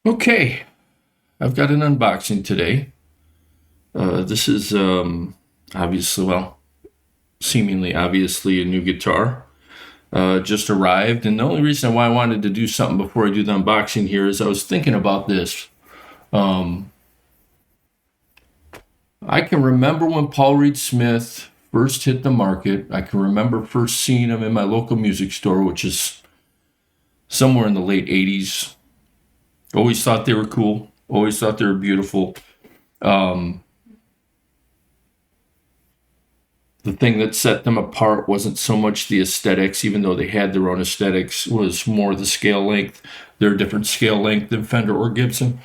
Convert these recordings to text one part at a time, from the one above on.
Okay, I've got an unboxing today. This is obviously, well, seemingly obviously a new guitar. Just arrived, and the only reason why I wanted to do something before I do the unboxing here is I was thinking about this. Um, I can remember when Paul Reed Smith first hit the market. I can remember first seeing him in my local music store, which is somewhere in the late 80s. Always thought they were cool, always thought they were beautiful. Um, the thing that set them apart wasn't so much the aesthetics, even though they had their own aesthetics, was more the scale length. They're a different scale length than Fender or Gibson.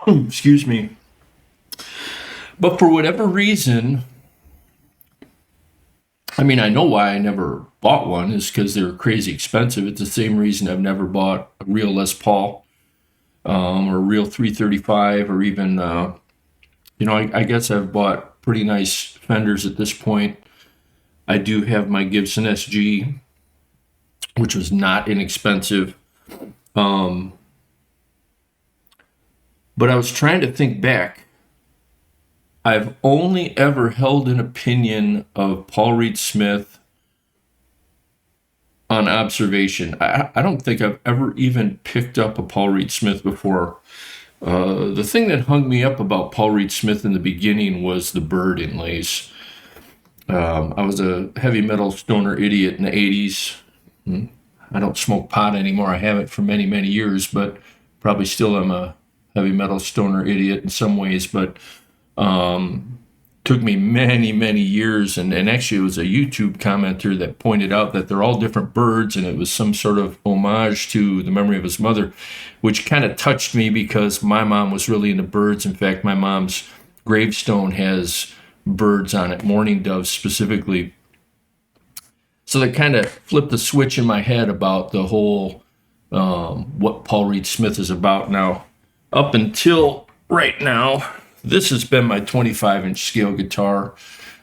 Excuse me. But for whatever reason, I mean, I know why I never bought one is because they were crazy expensive. It's the same reason I've never bought a real Les Paul or a real 335 or even, I guess I've bought pretty nice Fenders at this point. I do have my Gibson SG, which was not inexpensive. Um, but I was trying to think back. I've only ever held an opinion of Paul Reed Smith on observation. I don't think I've ever even picked up a Paul Reed Smith before. The thing that hung me up about Paul Reed Smith in the beginning was the bird inlays. I was a heavy metal stoner idiot in the 80s. I don't smoke pot anymore. I haven't for many, many years, but probably still am a heavy metal stoner idiot in some ways. But took me many, many years. And actually, it was a YouTube commenter that pointed out that they're all different birds, and it was some sort of homage to the memory of his mother, which kind of touched me because my mom was really into birds. In fact, my mom's gravestone has birds on it, mourning doves specifically. So that kind of flipped the switch in my head about the whole what Paul Reed Smith is about now. Up until right now, this has been my 25-inch scale guitar.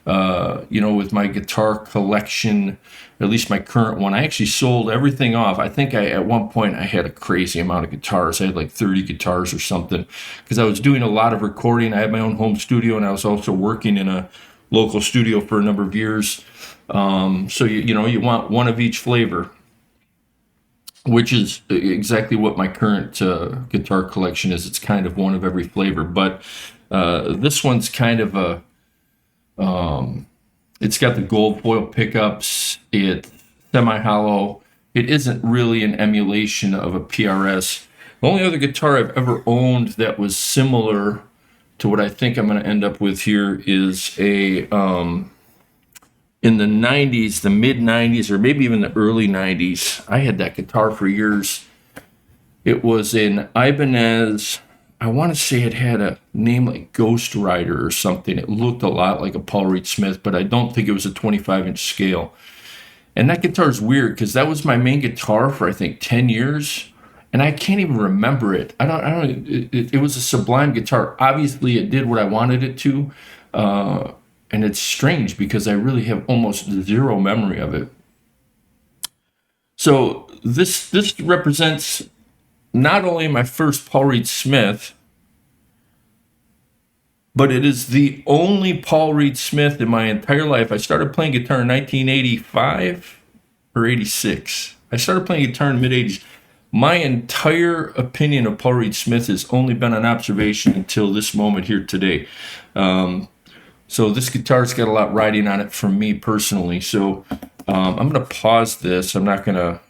With my guitar collection, at least my current one, I actually sold everything off. I think at one point I had a crazy amount of guitars. I had like 30 guitars or something because I was doing a lot of recording. I had my own home studio, and I was also working in a local studio for a number of years. So you want one of each flavor, which is exactly what my current guitar collection is. It's kind of one of every flavor, but this one's kind of it's got the gold foil pickups. It's semi-hollow. It isn't really an emulation of a PRS. The only other guitar I've ever owned that was similar to what I think I'm going to end up with here is in the 90s, the mid 90s, or maybe even the early 90s. I had that guitar for years. It was an Ibanez. I want to say it had a name like Ghost Rider or something. It looked a lot like a Paul Reed Smith, but I don't think it was a 25-inch scale. And that guitar is weird because that was my main guitar for I think 10 years, and I can't even remember it. I don't. It was a sublime guitar. Obviously, it did what I wanted it to, and it's strange because I really have almost zero memory of it. So this represents not only my first Paul Reed Smith, but it is the only Paul Reed Smith in my entire life. I started playing guitar in 1985 or 86. I started playing guitar in the mid 80s. My entire opinion of Paul Reed Smith has only been an observation until this moment here today. So this guitar's got a lot riding on it from me personally. So I'm going to pause this. I'm not going to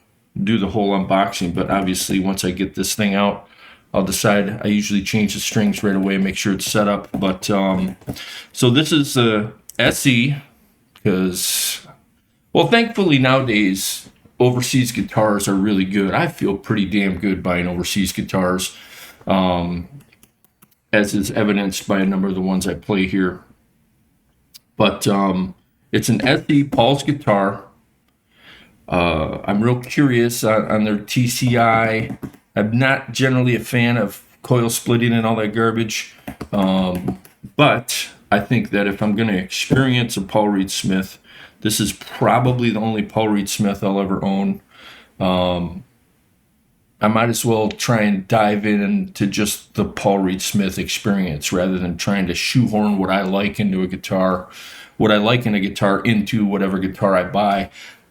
do the whole unboxing, but obviously once I get this thing out, I'll decide. I usually change the strings right away, make sure it's set up. But so this is the SE because, well, thankfully nowadays overseas guitars are really good. I feel pretty damn good buying overseas guitars, as is evidenced by a number of the ones I play here. But it's an SE Paul's guitar. I'm real curious on their TCI. I'm not generally a fan of coil splitting and all that garbage. But I think that if I'm going to experience a Paul Reed Smith, this is probably the only Paul Reed Smith I'll ever own. I might as well try and dive into just the Paul Reed Smith experience rather than trying to shoehorn what I like into a guitar, what I like in a guitar into whatever guitar I buy.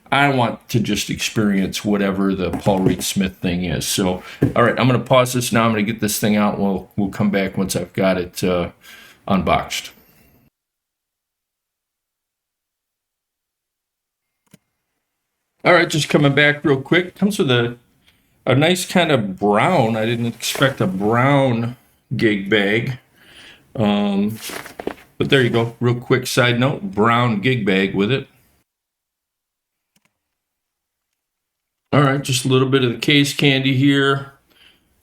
I want to just experience whatever the Paul Reed Smith thing is. So, all right, I'm going to pause this now. I'm going to get this thing out. And we'll come back once I've got it unboxed. All right, just coming back real quick. Comes with a nice kind of brown. I didn't expect a brown gig bag. But there you go. Real quick side note, brown gig bag with it. All right, just a little bit of the case candy here.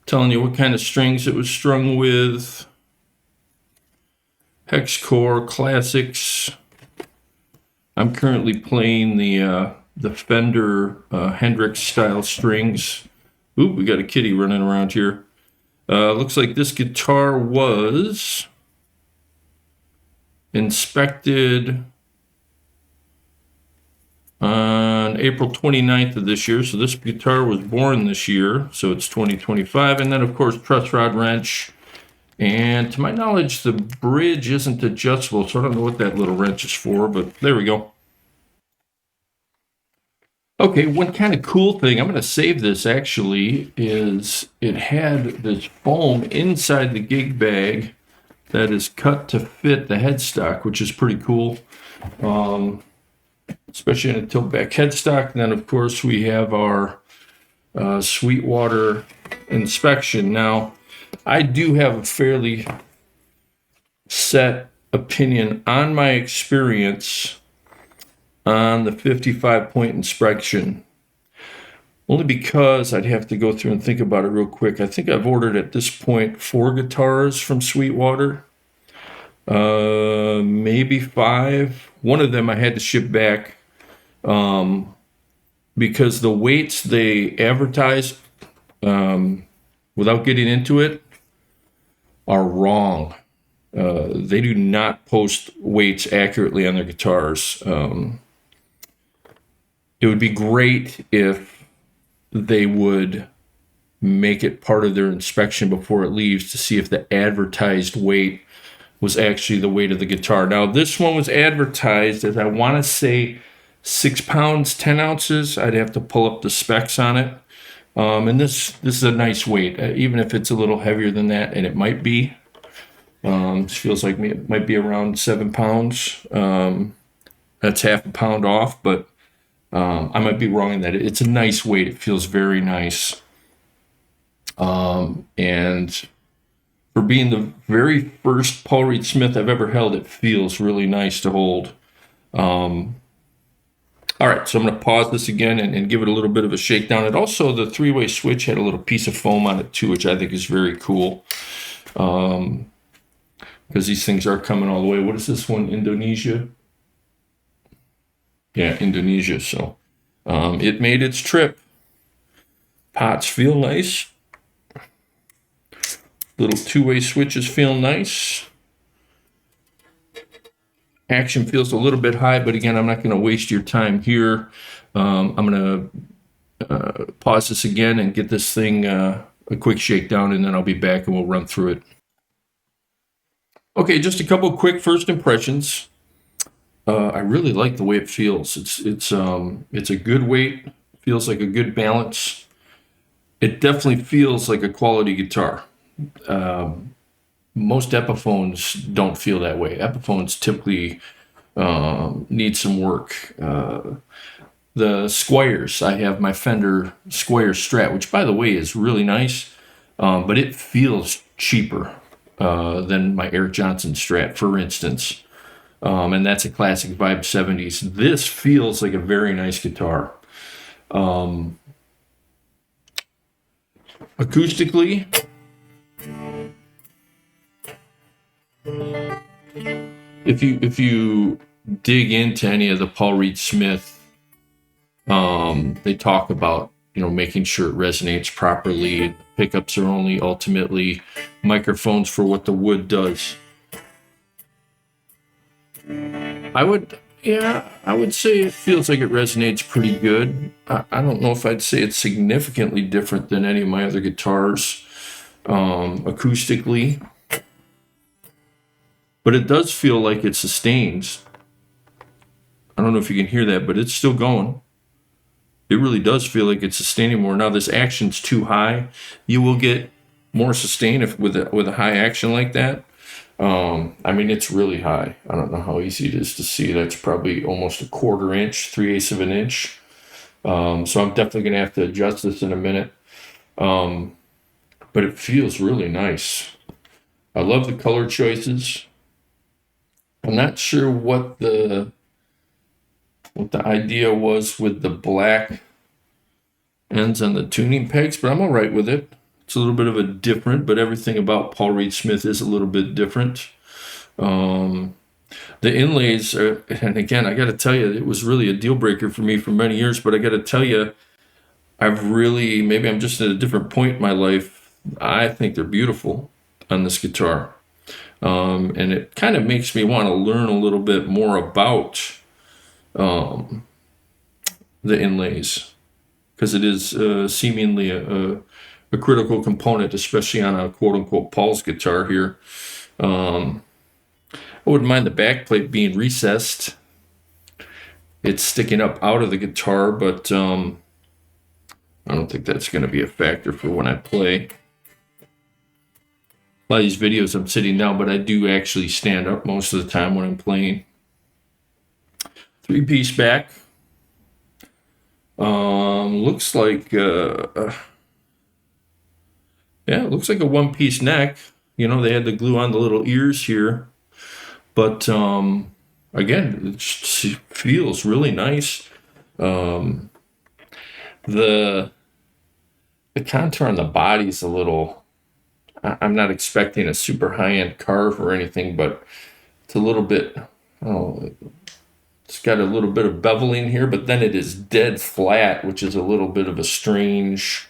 Telling you what kind of strings it was strung with. Hex Core Classics. I'm currently playing the Fender Hendrix style strings. Ooh, we got a kitty running around here. Looks like this guitar was inspected on April 29th of this year. So this guitar was born this year. So it's 2025. And then, of course, truss rod wrench. And to my knowledge, the bridge isn't adjustable. So I don't know what that little wrench is for, but there we go. Okay, one kind of cool thing, I'm going to save this actually, is it had this foam inside the gig bag that is cut to fit the headstock, which is pretty cool, especially in a tilt back headstock. And then, of course, we have our Sweetwater inspection. Now, I do have a fairly set opinion on my experience on the 55-point inspection, only because I'd have to go through and think about it real quick. I think I've ordered at this point 4 guitars from Sweetwater, maybe 5. One of them I had to ship back because the weights they advertise, without getting into it, are wrong. They do not post weights accurately on their guitars. It would be great if they would make it part of their inspection before it leaves to see if the advertised weight was actually the weight of the guitar. Now, this one was advertised as, I want to say, 6 pounds, 10 ounces. I'd have to pull up the specs on it. And this is a nice weight, even if it's a little heavier than that, and it might be. It feels like it might be around 7 pounds. That's half a pound off, but I might be wrong in that. It's a nice weight. It feels very nice. And for being the very first Paul Reed Smith I've ever held, it feels really nice to hold. All right, so I'm going to pause this again and give it a little bit of a shakedown. And also, the 3-way switch had a little piece of foam on it too, which I think is very cool. Because these things are coming all the way. What is this one? Indonesia? Yeah, Indonesia. So it made its trip. Pots feel nice. Little 2-way switches feel nice. Action feels a little bit high, but again, I'm not going to waste your time here. I'm going to pause this again and get this thing a quick shakedown, and then I'll be back and we'll run through it. Okay, just a couple quick first impressions. I really like the way it feels. It's a good weight. Feels like a good balance. It definitely feels like a quality guitar. Most Epiphones don't feel that way. Epiphones typically need some work. The Squires, I have my Fender Squire Strat, which, by the way, is really nice, but it feels cheaper than my Eric Johnson Strat, for instance. And that's a classic Vibe 70s. This feels like a very nice guitar. Acoustically, if you dig into any of the Paul Reed Smith, they talk about, making sure it resonates properly. Pickups are only ultimately microphones for what the wood does. I would, Yeah, I would say it feels like it resonates pretty good. I don't know if I'd say it's significantly different than any of my other guitars acoustically, but it does feel like it sustains. I don't know if you can hear that, but it's still going. It really does feel like it's sustaining more. Now this action's too high. You will get more sustain if with a high action like that. I mean, it's really high. I don't know how easy it is to see. That's probably almost a quarter inch, 3/8 of an inch. So I'm definitely gonna have to adjust this in a minute. But it feels really nice. I love the color choices. I'm not sure what the idea was with the black ends on the tuning pegs, but I'm all right with it. It's a little bit of a different, but everything about Paul Reed Smith is a little bit different. The inlays are, and again, I got to tell you, it was really a deal breaker for me for many years, but I got to tell you, maybe I'm just at a different point in my life. I think they're beautiful on this guitar. And it kind of makes me want to learn a little bit more about the inlays, because it is seemingly a critical component, especially on a quote-unquote Paul's guitar here. I wouldn't mind the backplate being recessed. It's sticking up out of the guitar, but I don't think that's going to be a factor for when I play. A lot of these videos I'm sitting down, but I do actually stand up most of the time when I'm playing. 3-piece back. Looks like it looks like a 1-piece neck. You know, they had to glue on the little ears here, but again, it feels really nice. The contour on the body is a little. I'm not expecting a super high-end carve or anything, but it's a little bit. It's got a little bit of beveling here, but then it is dead flat, which is a little bit of a strange.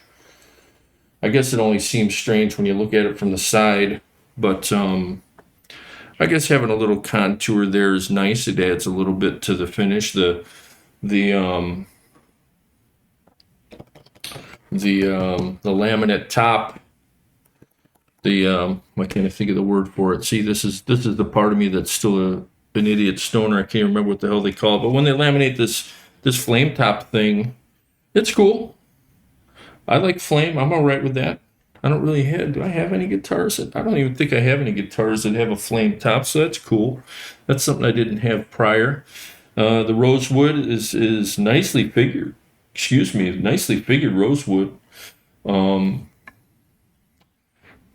I guess it only seems strange when you look at it from the side, but I guess having a little contour there is nice. It adds a little bit to the finish. The laminate top. Why can't I think of the word for it? See, this is the part of me that's still an idiot stoner. I can't remember what the hell they call it. But when they laminate this flame top thing, it's cool. I like flame. I'm all right with that. I don't really have. Do I have any guitars? I don't even think I have any guitars that have a flame top. So that's cool. That's something I didn't have prior. The rosewood is nicely figured. Excuse me, nicely figured rosewood.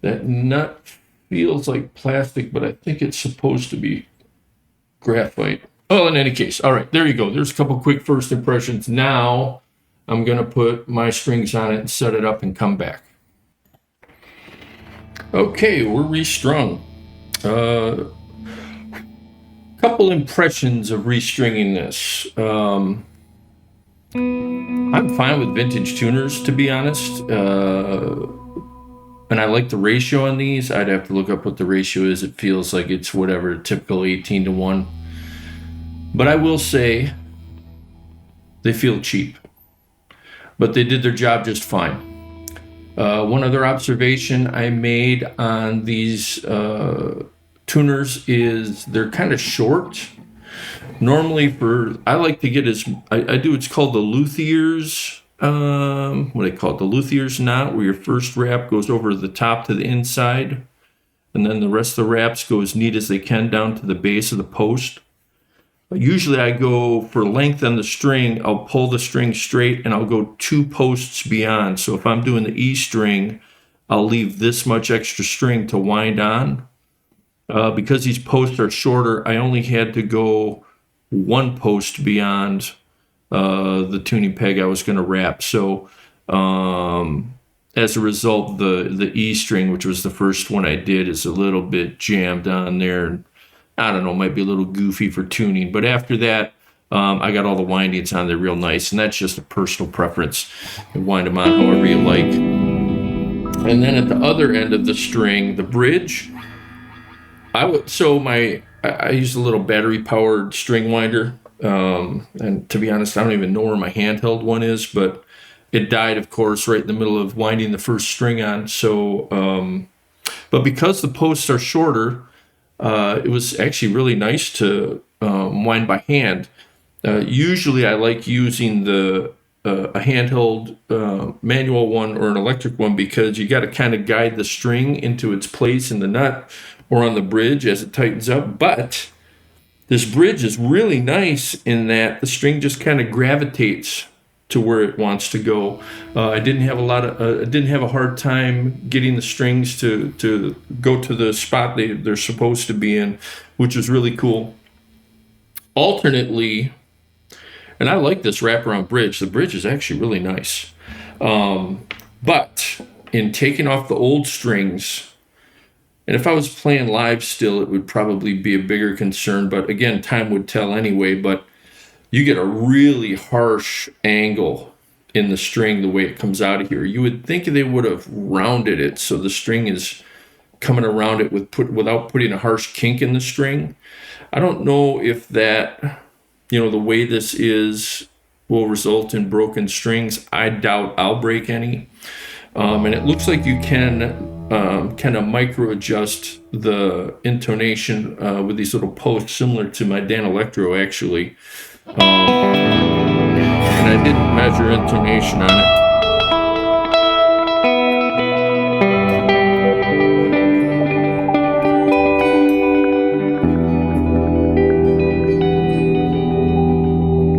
That nut feels like plastic, but I think it's supposed to be graphite. Well, in any case, all right, there you go. There's a couple quick first impressions. Now I'm going to put my strings on it and set it up and come back. Okay, we're restrung. Couple impressions of restringing this. I'm fine with vintage tuners, to be honest. And I like the ratio on these. I'd have to look up what the ratio is. It feels like it's whatever, typical 18-1. But I will say they feel cheap. But they did their job just fine. One other observation I made on these tuners is they're kind of short. Normally I like to get I do what's called the luthiers. What do they call it? The luthiers knot, where your first wrap goes over the top to the inside, and then the rest of the wraps go as neat as they can down to the base of the post. Usually I go for length on the string. I'll pull the string straight and I'll go 2 posts beyond. So if I'm doing the E string, I'll leave this much extra string to wind on. Because these posts are shorter, I only had to go 1 post beyond the tuning peg I was going to wrap. So as a result, the E string, which was the first one I did, is a little bit jammed on there. I don't know, might be a little goofy for tuning. But after that, I got all the windings on there real nice. And that's just a personal preference. You wind them on however you like. And then at the other end of the string, the bridge, I used a little battery-powered string winder. And to be honest, I don't even know where my handheld one is, but it died, of course, right in the middle of winding the first string on. So, but because the posts are shorter, it was actually really nice to wind by hand. Usually I like using a handheld manual one or an electric one, because you got to kind of guide the string into its place in the nut or on the bridge as it tightens up. But this bridge is really nice in that the string just kind of gravitates to where it wants to go. I didn't have a hard time getting the strings to go to the spot they're supposed to be in, which is really cool. Alternately, and I like this wraparound bridge. The bridge is actually really nice. But in taking off the old strings, and if I was playing live still, it would probably be a bigger concern. But again, time would tell anyway. But you get a really harsh angle in the string the way it comes out of here. You would think they would have rounded it so the string is coming around it without putting a harsh kink in the string. I don't know if that, the way this is will result in broken strings. I doubt I'll break any. And it looks like you can kind of micro adjust the intonation with these little posts, similar to my Danelectro actually. And I didn't measure intonation on it.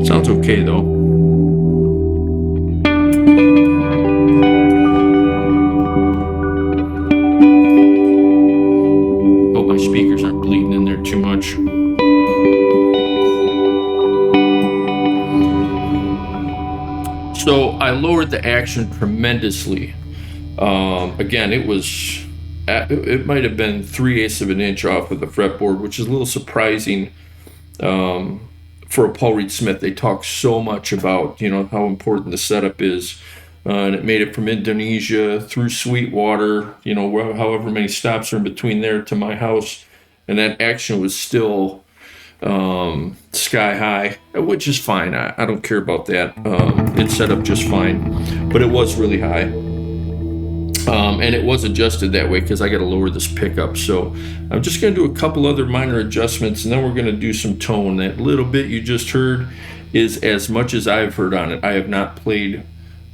Sounds okay though. Hope my speakers aren't bleeding in there too much. So I lowered the action tremendously. Again, it might have been 3/8 of an inch off of the fretboard, which is a little surprising for a Paul Reed Smith. They talk so much about how important the setup is, and it made it from Indonesia through Sweetwater, however many stops are in between there to my house, and that action was still sky high, which is fine. I don't care about that. It's set up just fine, but it was really high, and it was adjusted that way because I got to lower this pickup. So I'm just going to do a couple other minor adjustments, and then we're going to do some tone. That little bit you just heard is as much as I've heard on it. I have not played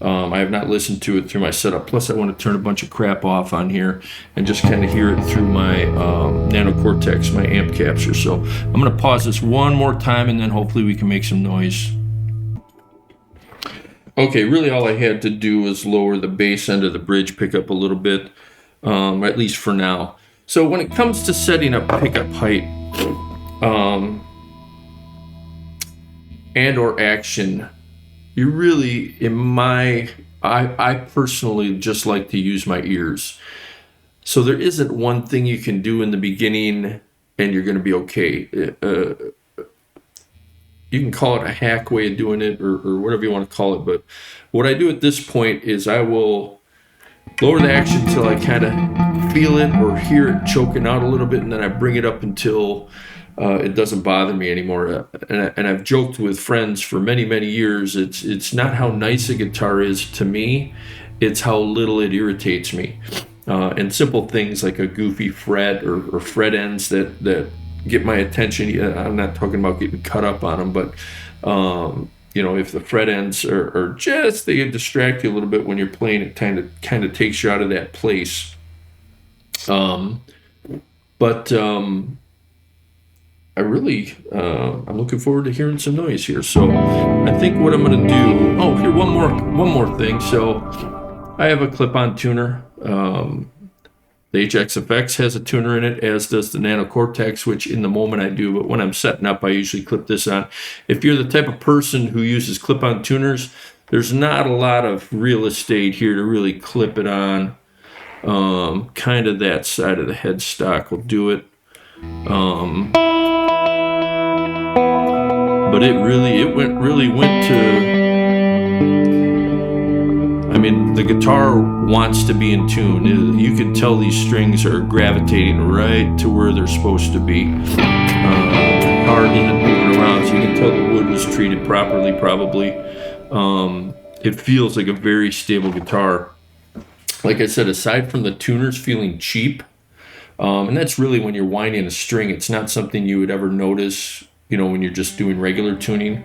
I have not listened to it through my setup. Plus, I want to turn a bunch of crap off on here and just kind of hear it through my Nano Cortex, my amp capture. So I'm going to pause this one more time, and then hopefully we can make some noise. Okay, really all I had to do was lower the bass end of the bridge pickup a little bit, at least for now. So when it comes to setting up pickup height and or action, you really, I personally just like to use my ears. So there isn't one thing you can do in the beginning and you're going to be okay. You can call it a hack way of doing it or whatever you want to call it. But what I do at this point is I will lower the action until I kind of feel it or hear it choking out a little bit, and then I bring it up until it doesn't bother me anymore. And I've joked with friends for many, many years. It's not how nice a guitar is to me, it's how little it irritates me. And simple things like a goofy fret or fret ends that get my attention. I'm not talking about getting cut up on them, but if the fret ends are just, they distract you a little bit when you're playing, it kind of takes you out of that place. I really, I'm looking forward to hearing some noise here. So I think what I'm going to do, here, one more thing. So I have a clip-on tuner. The HXFX has a tuner in it, as does the Nano Cortex, which in the moment I do, but when I'm setting up, I usually clip this on. If you're the type of person who uses clip-on tuners, there's not a lot of real estate here to really clip it on. Kind of that side of the headstock will do it. But it really went to, the guitar wants to be in tune. You can tell these strings are gravitating right to where they're supposed to be. The guitar isn't moving around, so you can tell the wood was treated properly, probably. It feels like a very stable guitar. Like I said, aside from the tuners feeling cheap, and that's really when you're winding a string. It's not something you would ever notice, when you're just doing regular tuning.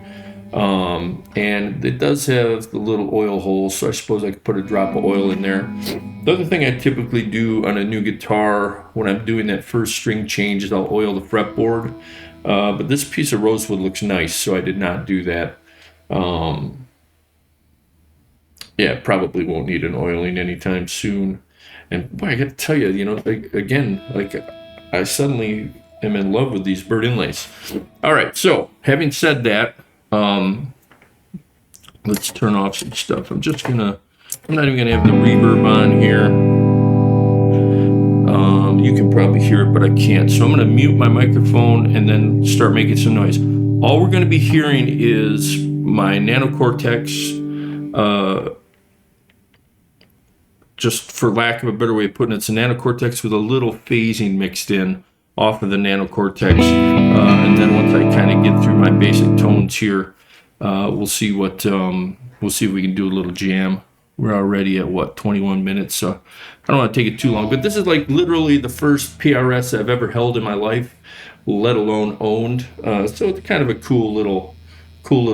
And it does have the little oil holes, so I suppose I could put a drop of oil in there. The other thing I typically do on a new guitar when I'm doing that first string change is I'll oil the fretboard. But this piece of rosewood looks nice, so I did not do that. Yeah, probably won't need an oiling anytime soon. And boy, I got to tell you, again, like I suddenly am in love with these bird inlays. All right, so having said that, let's turn off some stuff. I'm not even gonna have the reverb on here. You can probably hear it, but I can't. So I'm gonna mute my microphone and then start making some noise. All we're gonna be hearing is my Nano Cortex, just for lack of a better way of putting it, it's a Nano Cortex with a little phasing mixed in off of the Nano Cortex. And then once I kind of get through my basic tones here, we'll see if we can do a little jam. We're already at 21 minutes, so I don't want to take it too long. But this is like literally the first PRS I've ever held in my life, let alone owned. So it's kind of a cool little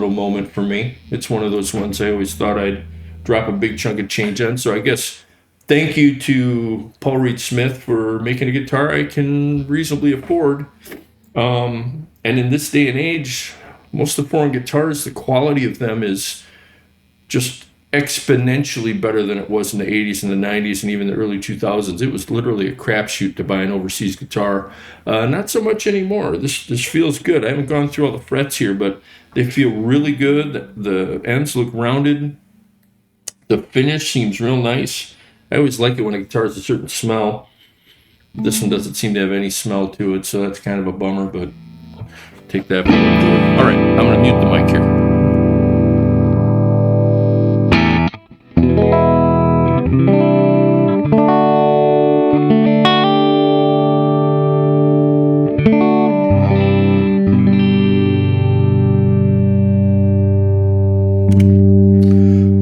moment for me. It's one of those ones I always thought I'd drop a big chunk of change on. So I guess thank you to Paul Reed Smith for making a guitar I can reasonably afford. And in this day and age, most of the foreign guitars, the quality of them is just exponentially better than it was in the 80s and the 90s and even the early 2000s. It was literally a crapshoot to buy an overseas guitar. Not so much anymore. This feels good. I haven't gone through all the frets here, but they feel really good. The ends look rounded. The finish seems real nice. I always like it when a guitar has a certain smell. This one doesn't seem to have any smell to it, so that's kind of a bummer, but take that for what it's worth. All right, I'm going to mute the mic here.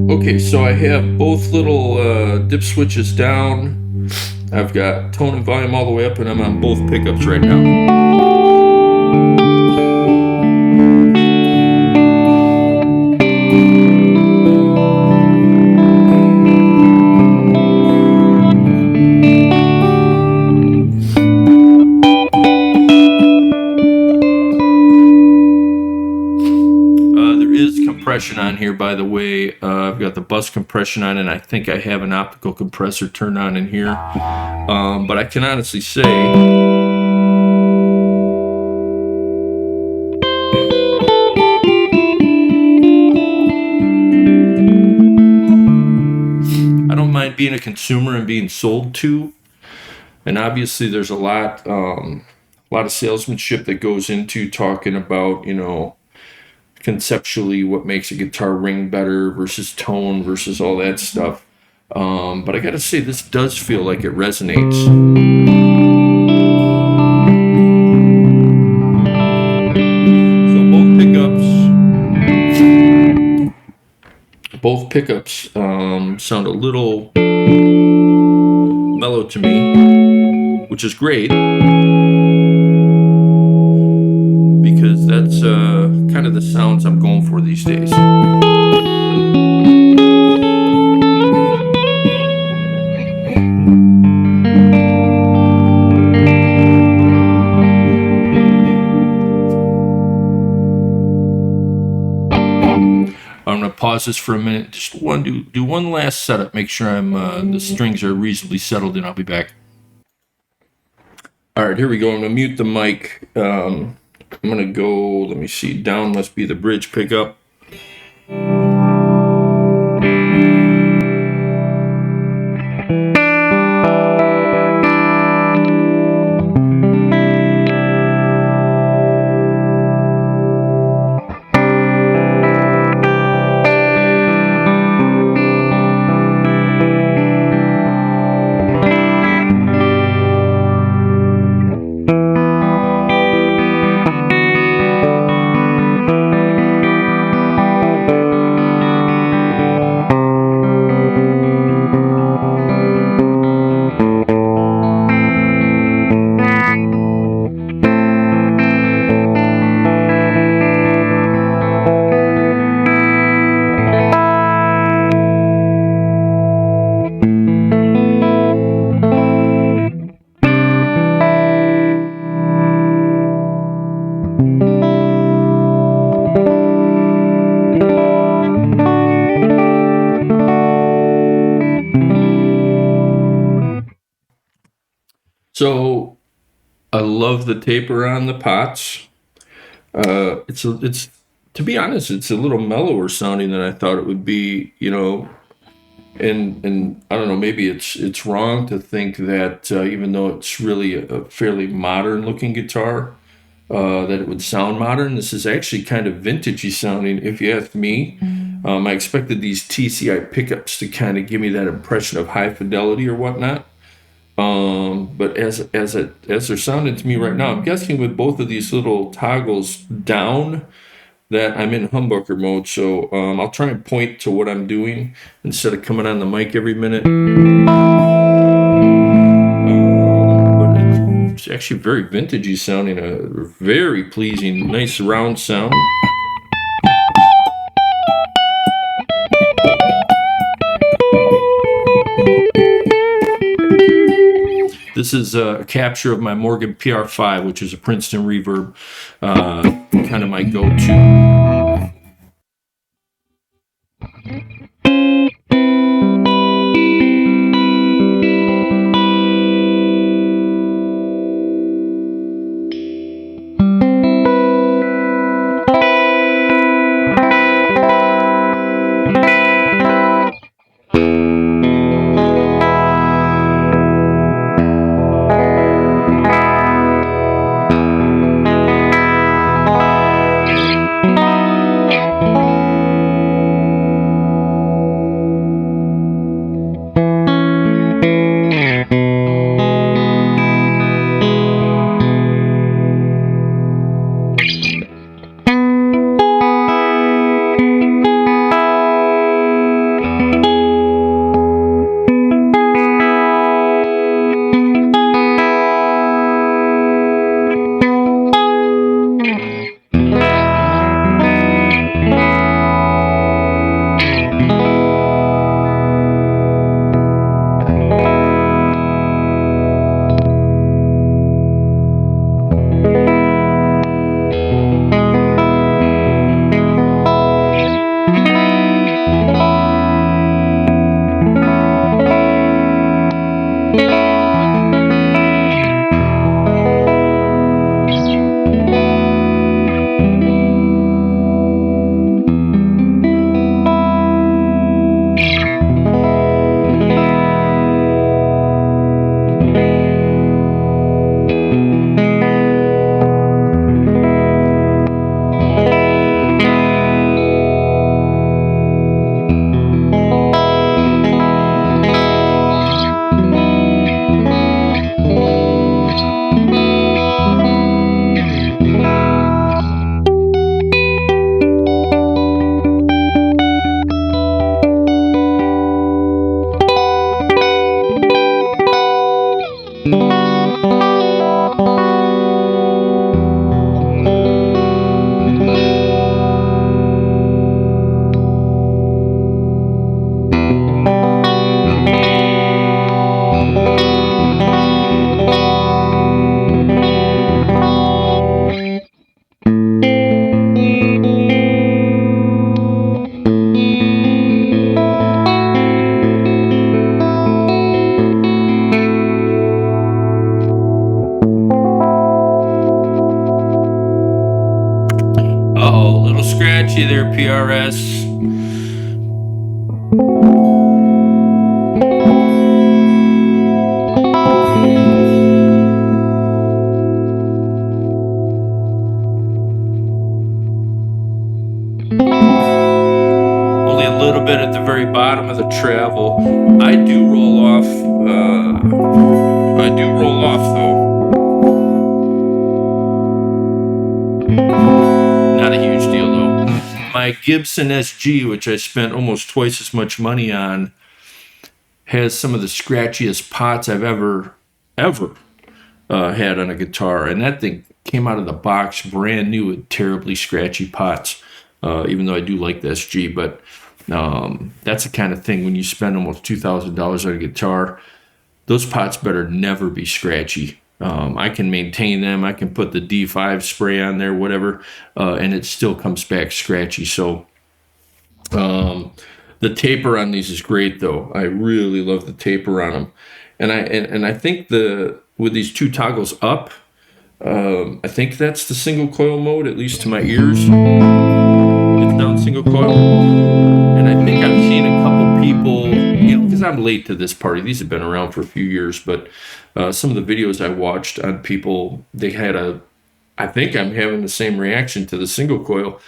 Okay, so I have both little dip switches down. I've got tone and volume all the way up, and I'm on both pickups right now. Compression on here, by the way. I've got the bus compression on, and I think I have an optical compressor turned on in here. But I can honestly say I don't mind being a consumer and being sold to. And obviously there's a lot of salesmanship that goes into talking about, conceptually what makes a guitar ring better versus tone versus all that stuff. But I gotta say, this does feel like it resonates. So both pickups sound a little mellow to me, which is great, because that's kind of the sounds I'm going for these days. I'm going to pause this for a minute. Just do one last setup. Make sure the strings are reasonably settled, and I'll be back. All right, here we go. I'm going to mute the mic. I'm going to go, let me see, down must be the bridge pickup. So I love the taper on the pots. It's to be honest, it's a little mellower sounding than I thought it would be. And I don't know, maybe it's wrong to think that even though it's really a fairly modern looking guitar, that it would sound modern. This is actually kind of vintagey sounding, if you ask me. I expected these TCI pickups to kind of give me that impression of high fidelity or whatnot. But as they're sounding to me right now, I'm guessing with both of these little toggles down that I'm in humbucker mode. So I'll try and point to what I'm doing instead of coming on the mic every minute. But it's actually very vintagey sounding, a very pleasing, nice round sound. This is a capture of my Morgan PR5, which is a Princeton reverb, kind of my go-to. Uh-oh, a little scratchy there, PRS. Only a little bit at the very bottom of the travel. I do roll off though. Not a huge deal though. My Gibson SG, which I spent almost twice as much money on, has some of the scratchiest pots I've ever had on a guitar, and that thing came out of the box brand new with terribly scratchy pots. Even though I do like the SG, but that's the kind of thing when you spend almost $2,000 on a guitar, those pots better never be scratchy. I can maintain them. I can put the D5 spray on there, whatever, and it still comes back scratchy. So the taper on these is great, though. I really love the taper on them, and I think with these two toggles up. I think that's the single coil mode, at least to my ears. It's down single coil. And I think I've seen a couple people, because I'm late to this party. These have been around for a few years, but some of the videos I watched on people, they had I think I'm having the same reaction to the single coil.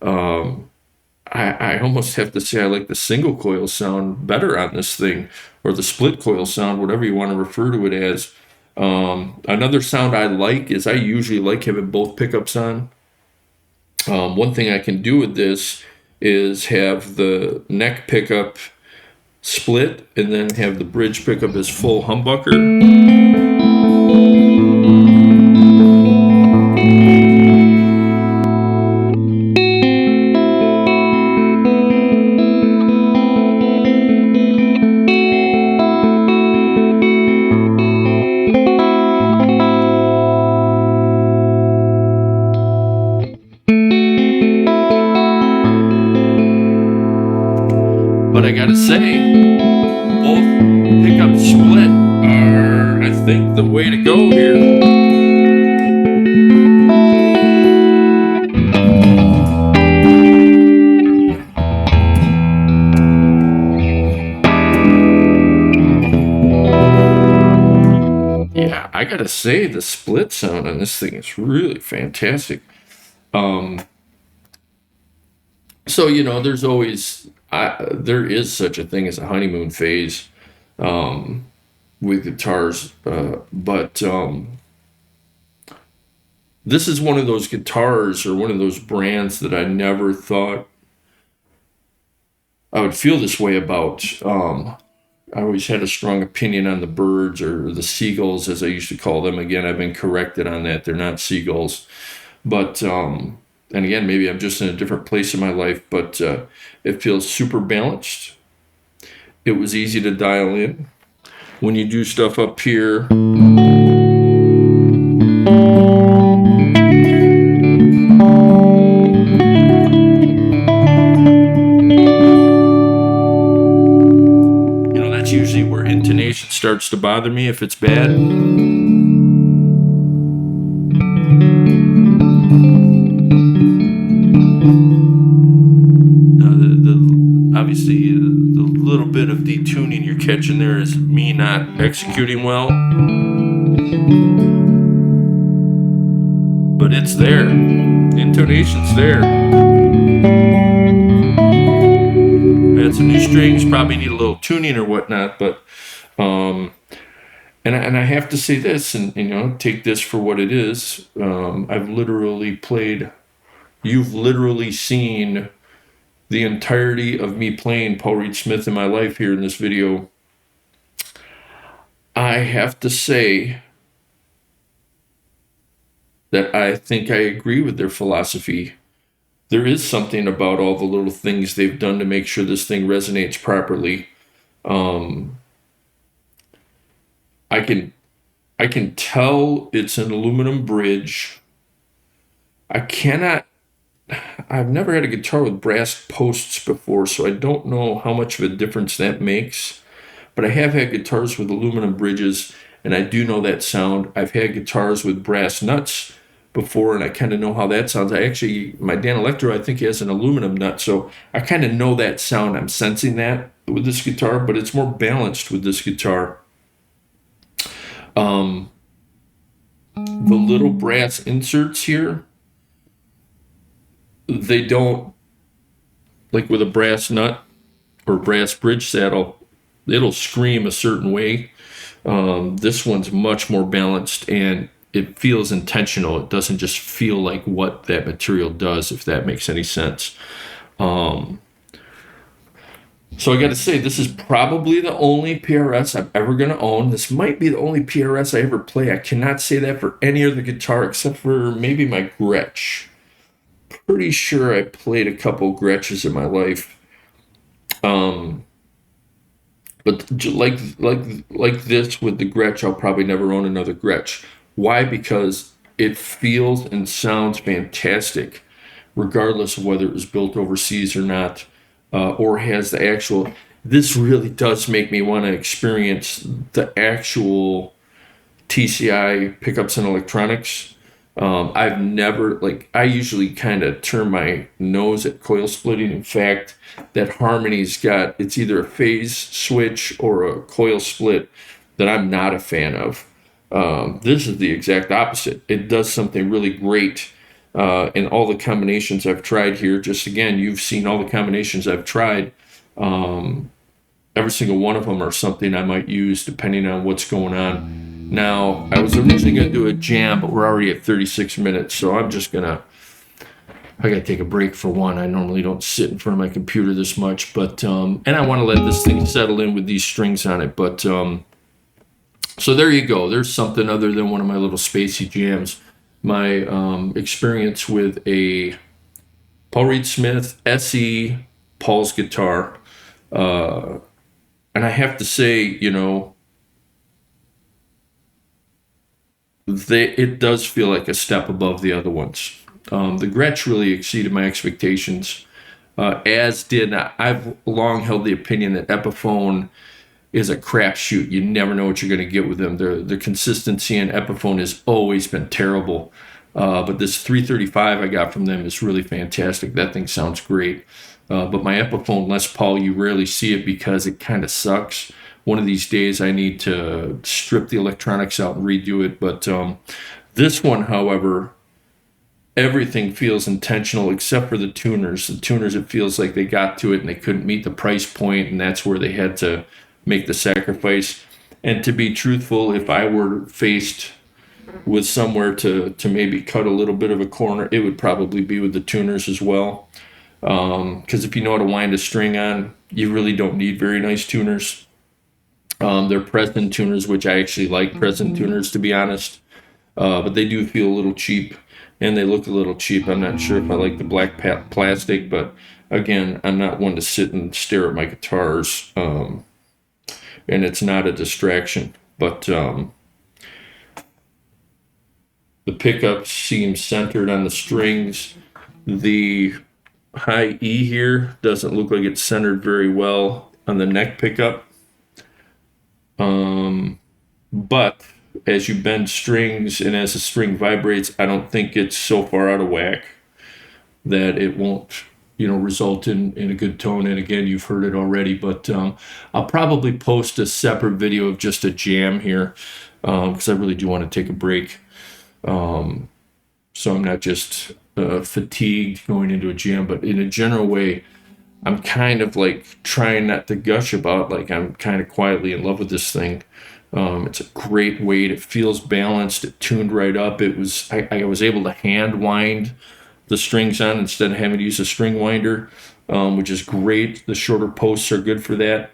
I almost have to say I like the single coil sound better on this thing, or the split coil sound, whatever you want to refer to it as. Another sound I like is I usually like having both pickups on. One thing I can do with this is have the neck pickup split and then have the bridge pickup as full humbucker. But I gotta say, both pickup split are, I think, the way to go here. Yeah, I gotta say, the split sound on this thing is really fantastic. So, there's always, there is such a thing as a honeymoon phase with guitars, but this is one of those guitars or one of those brands that I never thought I would feel this way about. I always had a strong opinion on the Byrds, or the Seagulls, as I used to call them. Again, I've been corrected on that. They're not Seagulls. But, and again, maybe I'm just in a different place in my life, but it feels super balanced. It was easy to dial in. When you do stuff up here, that's usually where intonation starts to bother me if it's bad. Obviously, the little bit of detuning you're catching there is me not executing well. But it's there. The intonation's there. Add some new strings, probably need a little tuning or whatnot, but and I have to say this, and take this for what it is. I've literally played. You've literally seen the entirety of me playing Paul Reed Smith in my life here in this video. I have to say that I think I agree with their philosophy. There is something about all the little things they've done to make sure this thing resonates properly. I can tell it's an aluminum bridge. I've never had a guitar with brass posts before, so I don't know how much of a difference that makes. But I have had guitars with aluminum bridges, and I do know that sound. I've had guitars with brass nuts before, and I kind of know how that sounds. My Danelectro, I think, has an aluminum nut, so I kind of know that sound. I'm sensing that with this guitar, but it's more balanced with this guitar. The little brass inserts here, they don't, like with a brass nut or brass bridge saddle, it'll scream a certain way. This one's much more balanced, and it feels intentional. It doesn't just feel like what that material does, if that makes any sense. So I got to say, this is probably the only PRS I'm ever going to own. This might be the only PRS I ever play. I cannot say that for any other guitar except for maybe my Gretsch. Pretty sure I played a couple Gretches in my life. But like this with the Gretsch, I'll probably never own another Gretsch. Why? Because it feels and sounds fantastic, regardless of whether it was built overseas or not, or has the actual. This really does make me want to experience the actual TCI pickups and electronics. I've never, like, I usually kind of turn my nose at coil splitting. In fact, that Harmony's got, it's either a phase switch or a coil split that I'm not a fan of. This is the exact opposite. It does something really great in all the combinations I've tried here. Just again, you've seen all the combinations I've tried. Every single one of them are something I might use depending on what's going on. Now, I was originally going to do a jam, but we're already at 36 minutes, so I'm just going to, I got to take a break for one. I normally don't sit in front of my computer this much, but, and I want to let this thing settle in with these strings on it, but, so there you go. There's something other than one of my little spacey jams. My experience with a Paul Reed Smith SE Paul's guitar. And I have to say, you know, it does feel like a step above the other ones. The Gretsch really exceeded my expectations, as did, I've long held the opinion that Epiphone is a crapshoot. You never know what you're going to get with them. The consistency in Epiphone has always been terrible. But this 335 I got from them is really fantastic. That thing sounds great. But my Epiphone Les Paul, you rarely see it because it kind of sucks. One of these days I need to strip the electronics out and redo it. But this one, however, everything feels intentional except for the tuners. The tuners, it feels like they got to it and they couldn't meet the price point, and that's where they had to make the sacrifice. And to be truthful, if I were faced with somewhere to maybe cut a little bit of a corner, it would probably be with the tuners as well. Because if you know how to wind a string on, you really don't need very nice tuners. They're Preston tuners, which I actually like Preston tuners, to be honest. But they do feel a little cheap, and they look a little cheap. I'm not sure if I like the black plastic, but again, I'm not one to sit and stare at my guitars, and it's not a distraction. But the pickups seem centered on the strings. The high E here doesn't look like it's centered very well on the neck pickup. But as you bend strings and as the string vibrates, I don't think it's so far out of whack that it won't, result in a good tone. And again, you've heard it already, but I'll probably post a separate video of just a jam here because I really do want to take a break. So I'm not just fatigued going into a jam, but in a general way, I'm kind of like trying not to gush about, like I'm kind of quietly in love with this thing. It's a great weight. It feels balanced. It tuned right up. I was able to hand wind the strings on instead of having to use a string winder, which is great. The shorter posts are good for that.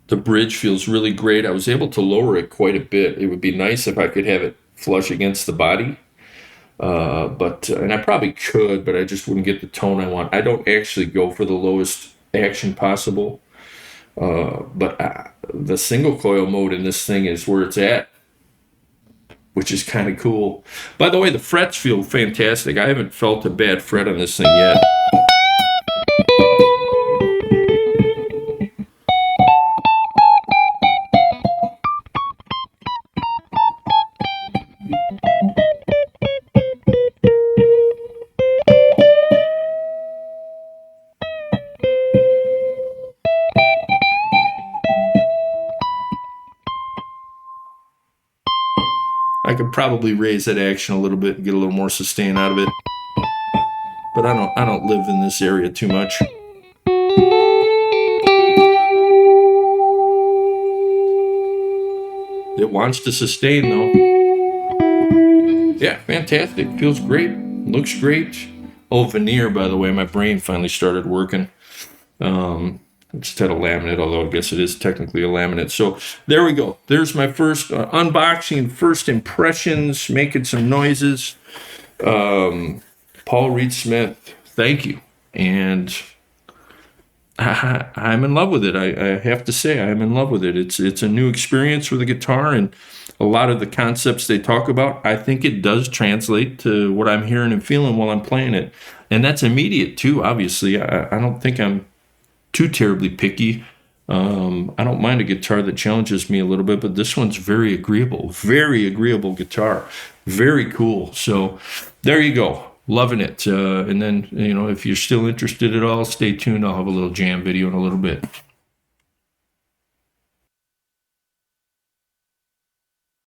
The bridge feels really great. I was able to lower it quite a bit. It would be nice if I could have it flush against the body. And I probably could, but I just wouldn't get the tone I want. I don't actually go for the lowest action possible. But the single coil mode in this thing is where it's at, which is kind of cool. By the way, the frets feel fantastic. I haven't felt a bad fret on this thing yet. I could probably raise that action a little bit and get a little more sustain out of it. But I don't live in this area too much. It wants to sustain though. Yeah, fantastic. Feels great. Looks great. Oh, veneer, by the way, my brain finally started working. Instead of laminate, although I guess it is technically a laminate. So there we go. There's my first unboxing, first impressions, making some noises. Paul Reed Smith, thank you. And I'm in love with it. I have to say I'm in love with it. It's a new experience with a guitar, and a lot of the concepts they talk about, I think it does translate to what I'm hearing and feeling while I'm playing it. And that's immediate too, obviously. I don't think I'm too terribly picky. I don't mind a guitar that challenges me a little bit, but this one's very agreeable guitar. Very cool. So there you go. Loving it. And then, if you're still interested at all, stay tuned. I'll have a little jam video in a little bit.